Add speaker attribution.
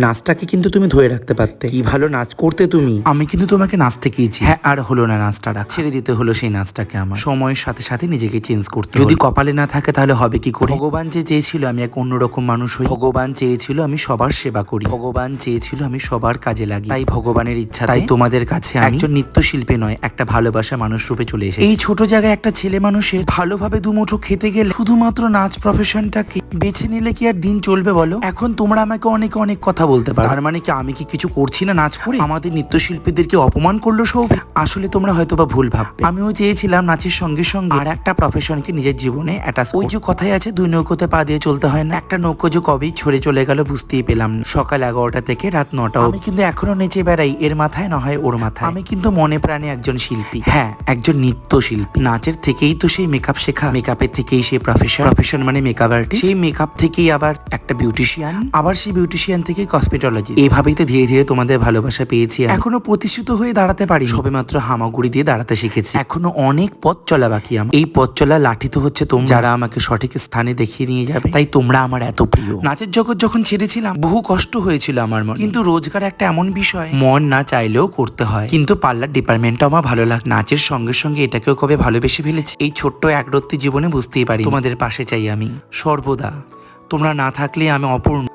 Speaker 1: নাচটাকে কিন্তু তুমি ধরে রাখতে পারতে। কি ভালো নাচ করতে তুমি। আমি কিন্তু তোমাকে নাচতে গিয়েছি, হ্যাঁ, আর হলো না নাচটা রাখা। ছেড়ে দিতে হলো সেই নাচটাকে আমার। সময়ের সাথে সাথে নিজেকে চেঞ্জ করতে যদি কপালে না থাকে তাহলে হবে কি করে। ভগবান যে চেয়েছিল আমি এক অন্যরকম মানুষ হই। ভগবান চেয়েছিল আমি সবার সেবা করি। ভগবান চেয়েছিল আমি সবার কাজে লাগি। তাই ভগবানের ইচ্ছা, তাই তোমাদের কাছে আমি একজন নৃত্যশিল্পী নয়, একটা ভালোবাসা মানুষ রূপে চলে এসেছি। এই ছোট জায়গায় একটা ছেলে মানুষের ভালোভাবে দুমুঠো খেতে গেলে শুধুমাত্র নাচ প্রফেশনটাকে বেছে নিলে কি আর দিন চলবে বলো। এখন তোমরা আমাকে অনেক অনেক কথা বলতে পারো, তার মানে কি আমি কি কিছু করছি না নাচ করে? আমাদের নৃত্যশিল্পীদেরকে অপমান করলো সব। আসলে তোমরা হয়তো বা ভুল ভাববে। আমিও চেয়েছিলাম নাচের সঙ্গে সঙ্গে আর একটা প্রফেশনকে নিজের জীবনে অ্যাটাচ। ওই যে কথাই আছে, দুই নৌকোতে পা দিয়ে চলতে হয় না। একটা নৌকো যে কবেই ছড়ে চলে গেল বুঝতেই পেলাম না। সকাল 11টা থেকে রাত 9টা। আমি কিন্তু এখনো নেচে বেড়াই, এর মাথায় না হয় ওর মাথায়। আমি কিন্তু মনে প্রাণে একজন শিল্পী, হ্যাঁ, একজন নৃত্যশিল্পী। নাচের থেকেই তো সেই মেকআপ শেখা, মেকআপের থেকেই সেই প্রফেশন মানে মেকআপ আর্টিস্ট, সেই মেকআপ থেকেই আবার একটা বিউটিশিয়ান, আবার সেই বিউটিশিয়ান থেকে কসমেটোলজি। এইভাবেই তো ধীরে ধীরে তোমাদের ভালোবাসা পেয়েছি। এখনো প্রতিষ্ঠিত হয়ে দাঁড়াতে পারি, সবেমাত্র হামাগুড়ি দিয়ে দাঁড়াতে শিখেছি। এখনো অনেক পথ চলা বাকি আমার। এই পথ চলা লাঠি তো হচ্ছে তোমরা, যারা আমাকে সঠিক স্থানে দেখিয়ে নিয়ে যাবে। তাই তোমরা আমার এত প্রিয়। নাচের জগৎ যখন ছেড়েছিলাম বহু কষ্ট হয়েছিল আমার মনে, কিন্তু রোজগার একটা এমন বিষয় মন না চাইলেও করতে হয়। কিন্তু পার্লার ডিপার্টমেন্টটা আমার ভালো লাগে। নাচের সঙ্গে সঙ্গে এটাকেও কবে ভালোবেসে ফেলেছি। এই ছোট্ট একরত্তি জীবনে বুঝতেই পারি তোমাদের পাশে চাই আমি সর্বদা। তোমরা না থাকলে আমি অপূর্ণ।